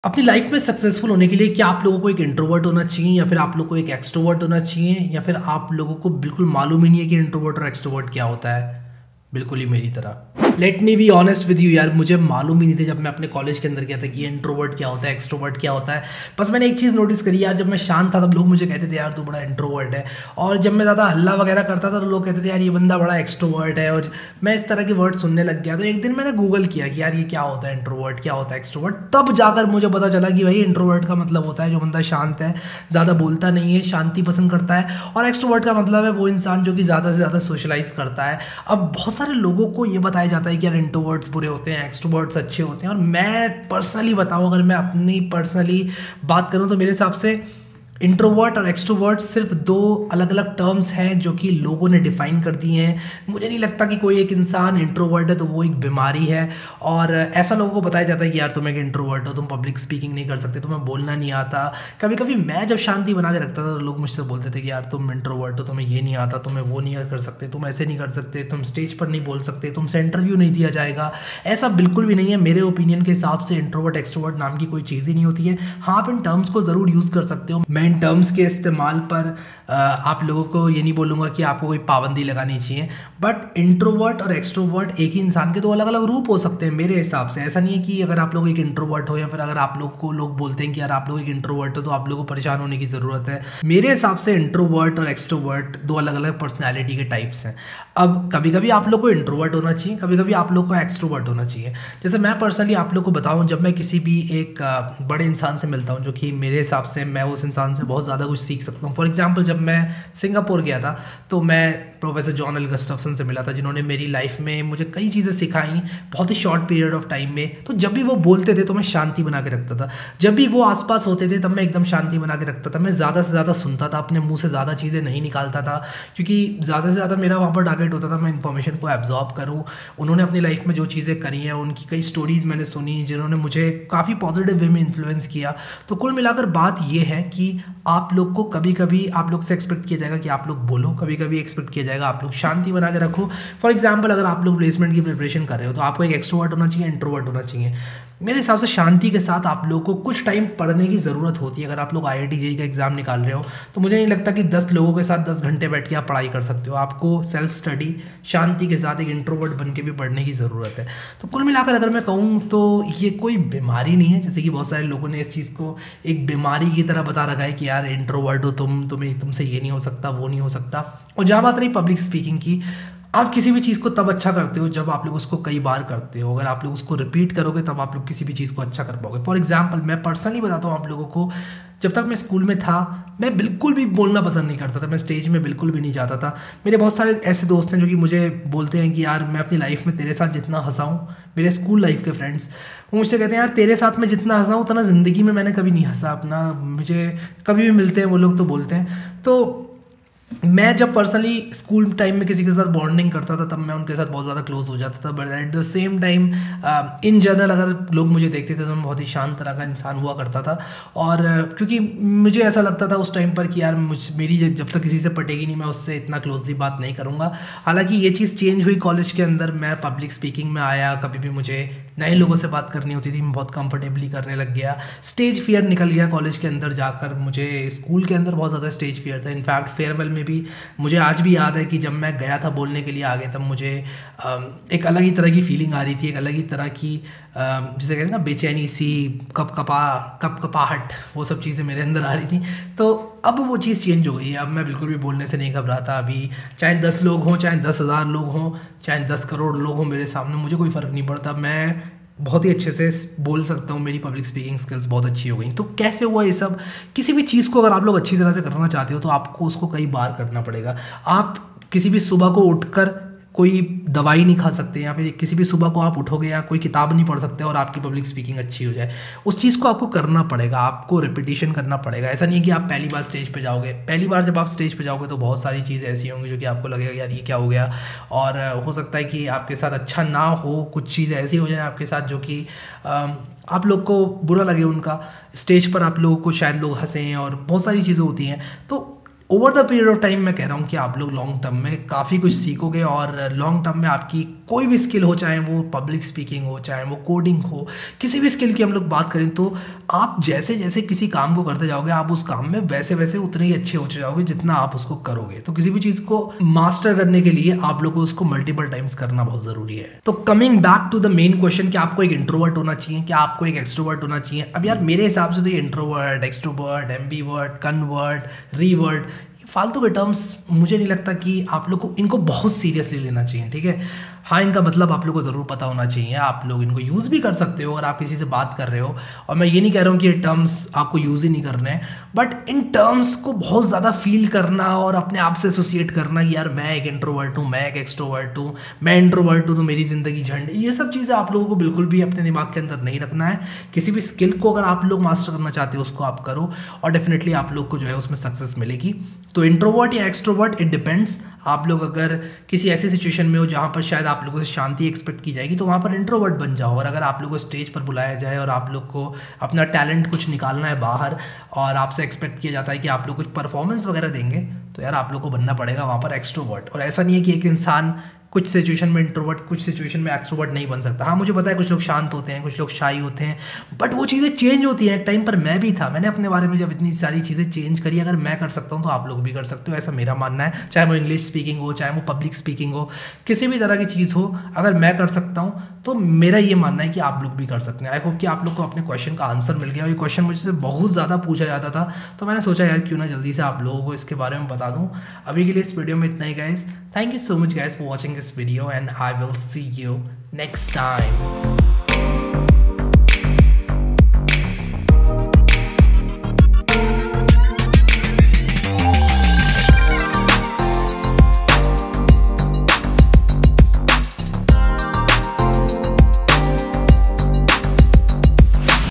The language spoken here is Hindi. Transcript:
अपनी लाइफ में सक्सेसफुल होने के लिए क्या आप लोगों को एक इंट्रोवर्ट होना चाहिए या फिर आप लोगों को एक एक्सट्रोवर्ट होना चाहिए या फिर आप लोगों को बिल्कुल मालूम ही नहीं है कि इंट्रोवर्ट और एक्सट्रोवर्ट क्या होता है। बिल्कुल ही मेरी तरह। Let me be honest with you यार, मुझे मालूम ही नहीं था जब मैं अपने कॉलेज के अंदर गया था कि इंट्रोवर्ट क्या होता है, एक्सट्रोवर्ट क्या होता है। बस मैंने एक चीज़ नोटिस करी यार, जब मैं शांत था तब लोग मुझे कहते थे यार तू बड़ा इंट्रोवर्ट है, और जब मैं ज़्यादा हल्ला वगैरह करता था तो लोग कहते थे यार ये बंदा बड़ा एक्सट्रोवर्ट है, और मैं इस तरह के वर्ड सुनने लग गया। तो एक दिन मैंने गूगल किया कि यार ये क्या होता है इंट्रोवर्ट, क्या होता है एक्सट्रोवर्ट। तब जाकर मुझे पता चला कि भाई इंट्रोवर्ट का मतलब होता है जो बंदा शांत है, ज़्यादा बोलता नहीं है, शांति पसंद करता है, और एक्सट्रोवर्ट का मतलब है वो इंसान जो कि ज़्यादा से ज़्यादा सोशलाइज करता है। अब बहुत सारे लोगों को ये बताया जाता है कि यार इंट्रोवर्ट्स बुरे होते हैं, एक्सट्रोवर्ट्स अच्छे होते हैं, और मैं पर्सनली बताऊं, अगर मैं अपनी पर्सनली बात करूं तो मेरे हिसाब से इंट्रोवर्ट और एक्सट्रोवर्ट सिर्फ दो अलग अलग टर्म्स हैं जो कि लोगों ने डिफाइन कर दी हैं। मुझे नहीं लगता कि कोई एक इंसान इंट्रोवर्ट है तो वो एक बीमारी है, और ऐसा लोगों को बताया जाता है कि यार तुम एक इंट्रोवर्ट हो, तुम पब्लिक स्पीकिंग नहीं कर सकते, तुम्हें बोलना नहीं आता। कभी कभी मैं जब शांति बना के रखता था तो लोग मुझसे बोलते थे कि यार तुम इंट्रोवर्ट हो, तुम्हें ये नहीं आता, तुम्हें वो नहीं कर सकते, तुम ऐसे नहीं कर सकते, तुम स्टेज पर नहीं बोल सकते, तुमसे इंटरव्यू नहीं दिया जाएगा। ऐसा बिल्कुल भी नहीं है। मेरे ओपिनियन के हिसाब से इंट्रोवर्ट एक्सट्रोवर्ट नाम की कोई चीज़ ही नहीं होती है। हाँ, आप इन टर्म्स को ज़रूर यूज़ कर सकते हो। मैं इन टर्म्स के इस्तेमाल पर आप लोगों को ये नहीं बोलूँगा कि आपको कोई पाबंदी लगानी चाहिए, बट इंट्रोवर्ट और एक्सट्रोवर्ट एक ही इंसान के दो अलग अलग रूप हो सकते हैं मेरे हिसाब से। ऐसा नहीं है कि अगर आप लोग एक इंट्रोवर्ट हो या फिर अगर आप लोग को लोग बोलते हैं कि यार आप लोग एक इंट्रोवर्ट हो तो आप लोगों को परेशान होने की ज़रूरत है। मेरे हिसाब से इंट्रोवर्ट और एक्सट्रोवर्ट दो अलग अलग पर्सनैलिटी के टाइप्स हैं। अब कभी कभी आप लोग को इंट्रोवर्ट होना चाहिए, कभी कभी आप लोग को एक्सट्रोवर्ट होना चाहिए। जैसे मैं पर्सनली आप लोग को बताऊं, जब मैं किसी भी एक बड़े इंसान से मिलता हूं जो कि मेरे हिसाब से मैं उस इंसान से बहुत ज़्यादा कुछ सीख सकता हूं। फॉर एग्जांपल, जब मैं सिंगापुर गया था तो मैं प्रोफेसर जॉन एल गस्टफ्सन से मिला था, जिन्होंने मेरी लाइफ में मुझे कई चीज़ें सिखाई बहुत ही शॉर्ट पीरियड ऑफ टाइम में। तो जब भी वो बोलते थे तो मैं शांति बना के रखता था, जब भी वो आसपास होते थे तब मैं एकदम शांति बना के रखता था। मैं ज़्यादा से ज़्यादा सुनता था, अपने मुंह से ज़्यादा चीज़ें नहीं निकालता था, क्योंकि ज़्यादा से ज़्यादा मेरा वहाँ पर टारगेट होता था मैं इन्फॉर्मेशन को एब्जॉर्ब करूँ। उन्होंने अपनी लाइफ में जो चीज़ें करी हैं, उनकी कई स्टोरीज़ मैंने सुनी जिन्होंने मुझे काफ़ी पॉजिटिव वे में इन्फ्लुएंस किया। तो कुल मिलाकर बात ये है कि आप लोग को कभी कभी आप लोग से एक्सपेक्ट किया जाएगा कि आप लोग बोलो, कभी कभी एक्सपेक्ट किया जाएगा आप लोग शांति बना के रखो। फॉर एग्जांपल, अगर आप लोग प्लेसमेंट की प्रिपरेशन कर रहे हो तो आपको एक एक्सट्रोवर्ट होना चाहिए, इंट्रोवर्ट होना चाहिए। मेरे हिसाब से शांति के साथ आप लोगों को कुछ टाइम पढ़ने की ज़रूरत होती है। अगर आप लोग IIT JEE का एग्ज़ाम निकाल रहे हो तो मुझे नहीं लगता कि 10 लोगों के साथ 10 घंटे बैठ के आप पढ़ाई कर सकते हो। आपको सेल्फ स्टडी शांति के साथ एक इंट्रोवर्ट बन के भी पढ़ने की ज़रूरत है। तो कुल मिलाकर अगर मैं कहूँ तो ये कोई बीमारी नहीं है, जैसे कि बहुत सारे लोगों ने इस चीज़ को एक बीमारी की तरह बता रखा है कि यार इंट्रोवर्ट हो तुम्हें तुमसे ये नहीं हो सकता, वो नहीं हो सकता। और जहाँ बात रही पब्लिक स्पीकिंग की, आप किसी भी चीज़ को तब अच्छा करते हो जब आप लोग उसको कई बार करते हो। अगर आप लोग उसको रिपीट करोगे तब आप लोग किसी भी चीज़ को अच्छा कर पाओगे। फॉर एग्जांपल, मैं पर्सनली बताता हूँ आप लोगों को, जब तक मैं स्कूल में था मैं बिल्कुल भी बोलना पसंद नहीं करता था, मैं स्टेज में बिल्कुल भी नहीं जाता था। मेरे बहुत सारे ऐसे दोस्त हैं जो कि मुझे बोलते हैं कि यार मैं अपनी लाइफ में तेरे साथ जितना हंसा हूँ, मेरे स्कूल लाइफ के फ्रेंड्स, वो मुझसे कहते हैं यार तेरे साथ मैं जितना हंसा हूँ उतना ज़िंदगी में मैंने कभी नहीं हंसा अपना। मुझे कभी भी मिलते हैं वो लोग तो बोलते हैं। तो मैं जब पर्सनली स्कूल टाइम में किसी के साथ बॉन्डिंग करता था तब मैं उनके साथ बहुत ज़्यादा क्लोज हो जाता था, but at the same time in general अगर लोग मुझे देखते थे तो मैं बहुत ही शांत तरह का इंसान हुआ करता था। और क्योंकि मुझे ऐसा लगता था उस टाइम पर कि यार मेरी जब तक किसी से पटेगी नहीं मैं उससे इतना क्लोजली बात नहीं करूँगा। हालांकि ये चीज़ चेंज हुई कॉलेज के अंदर, मैं पब्लिक स्पीकिंग में आया, कभी भी मुझे नए लोगों से बात करनी होती थी मैं बहुत कंफर्टेबली करने लग गया। स्टेज फियर निकल गया कॉलेज के अंदर जाकर। मुझे स्कूल के अंदर बहुत ज़्यादा स्टेज फियर था। इनफैक्ट फेयरवेल में भी मुझे आज भी याद है कि जब मैं गया था बोलने के लिए आगे, तब मुझे एक अलग ही तरह की फीलिंग आ रही थी, एक अलग ही तरह की जिसे कहते हैं ना बेचैनी सी, कपकपाहट, वो सब चीज़ें मेरे अंदर आ रही थी। तो अब वो चीज़ चेंज हो गई है। अब मैं बिल्कुल भी बोलने से नहीं घबराता। अभी चाहे 10 लोग हों, चाहे 10,000 लोग हों, चाहे 10 करोड़ लोग हों मेरे सामने, मुझे कोई फ़र्क नहीं पड़ता। मैं बहुत ही अच्छे से बोल सकता हूँ, मेरी पब्लिक स्पीकिंग स्किल्स बहुत अच्छी हो गई। तो कैसे हुआ ये सब? किसी भी चीज़ को अगर आप लोग अच्छी तरह से करना चाहते हो तो आपको उसको कई बार करना पड़ेगा। आप किसी भी सुबह को उठकर कोई दवाई नहीं खा सकते, या फिर किसी भी सुबह को आप उठोगे या कोई किताब नहीं पढ़ सकते और आपकी पब्लिक स्पीकिंग अच्छी हो जाए। उस चीज़ को आपको करना पड़ेगा, आपको रिपीटिशन करना पड़ेगा। ऐसा नहीं है कि आप पहली बार स्टेज पे जाओगे। पहली बार जब आप स्टेज पे जाओगे तो बहुत सारी चीज़ें ऐसी होंगी जो कि आपको लगेगा यार ये क्या हो गया, और हो सकता है कि आपके साथ अच्छा ना हो, कुछ चीज़ ऐसी हो जाए आपके साथ जो कि आप लोग को बुरा लगे उनका। स्टेज पर आप लोगों को शायद लोग हंसें और बहुत सारी चीज़ें होती हैं। तो over the period of time मैं कह रहा हूँ कि आप लोग लॉन्ग टर्म में काफ़ी कुछ सीखोगे और लॉन्ग टर्म में आपकी कोई भी स्किल हो, चाहे वो पब्लिक स्पीकिंग हो, चाहे वो कोडिंग हो, किसी भी स्किल की हम लोग बात करें तो आप जैसे जैसे किसी काम को करते जाओगे आप उस काम में वैसे वैसे उतने ही अच्छे होते जाओगे जितना आप उसको करोगे। तो किसी भी चीज़ को मास्टर करने के लिए आप लोग को उसको मल्टीपल टाइम्स करना बहुत ज़रूरी है। तो coming back to the main question कि आपको एक इंट्रोवर्ट होना चाहिए, क्या आपको एक एक्सट्रोवर्ट होना चाहिए। अब यार मेरे हिसाब से तो ये इंट्रोवर्ट, एक्सट्रोवर्ट, एम्बीवर्ट, कन्वर्ट, रीवर्ट, फालतू के टर्म्स मुझे नहीं लगता कि आप लोग को इनको बहुत सीरियसली लेना चाहिए, ठीक है। हाँ, इनका मतलब आप लोग को ज़रूर पता होना चाहिए, आप लोग इनको यूज़ भी कर सकते हो अगर आप किसी से बात कर रहे हो। और मैं ये नहीं कह रहा हूँ कि ये टर्म्स आपको यूज़ ही नहीं करने हैं, बट इन टर्म्स को बहुत ज़्यादा फील करना और अपने आप से एसोसिएट करना कि यार मैं एक इंट्रोवर्ट हूँ, मैं एक एक्सट्रोवर्ट हूँ, मैं इंट्रोवर्ट हूँ तो मेरी ज़िंदगी झंड, ये सब चीज़ें आप लोगों को बिल्कुल भी अपने दिमाग के अंदर नहीं रखना है। किसी भी स्किल को अगर आप लोग मास्टर करना चाहते हो उसको आप करो और डेफिनेटली आप लोग को जो है उसमें सक्सेस मिलेगी। तो इंट्रोवर्ट या एक्सट्रोवर्ट इट डिपेंड्स। आप लोग अगर किसी ऐसी सिचुएशन में हो जहाँ पर शायद आप लोगों से शांति एक्सपेक्ट की जाएगी तो वहाँ पर इंट्रोवर्ट बन जाओ। और अगर आप लोग को स्टेज पर बुलाया जाए और आप लोग को अपना टैलेंट कुछ निकालना है बाहर और आपसे एक्सपेक्ट किया जाता है कि आप लोग कुछ परफॉर्मेंस वगैरह देंगे तो यार आप लोग को बनना पड़ेगा वहाँ पर एक्सट्रोवर्ट। और ऐसा नहीं है कि एक इंसान कुछ सिचुएशन में इंट्रोवर्ट, कुछ सिचुएशन में एक्सट्रोवर्ट नहीं बन सकता। हाँ, मुझे पता है कुछ लोग शांत होते हैं, कुछ लोग शाई होते हैं, बट वो चीज़ें चेंज होती हैं। एक टाइम पर मैं भी था, मैंने अपने बारे में जब इतनी सारी चीज़ें चेंज करी, अगर मैं कर सकता हूँ तो आप लोग भी कर सकते हो, ऐसा मेरा मानना है। चाहे वो इंग्लिश स्पीकिंग हो, चाहे वो पब्लिक स्पीकिंग हो, किसी भी तरह की चीज़ हो, अगर मैं कर सकता हूँ तो मेरा ये मानना है कि आप लोग भी कर सकते हैं। आई होप कि आप लोग को अपने क्वेश्चन का आंसर मिल गया। और ये क्वेश्चन मुझसे बहुत ज़्यादा पूछा जाता था तो मैंने सोचा यार क्यों ना जल्दी से आप लोगों को इसके बारे में बता दूँ। अभी के लिए इस वीडियो में इतना ही guys. Thank you so much guys for watching this video and I will see you next time.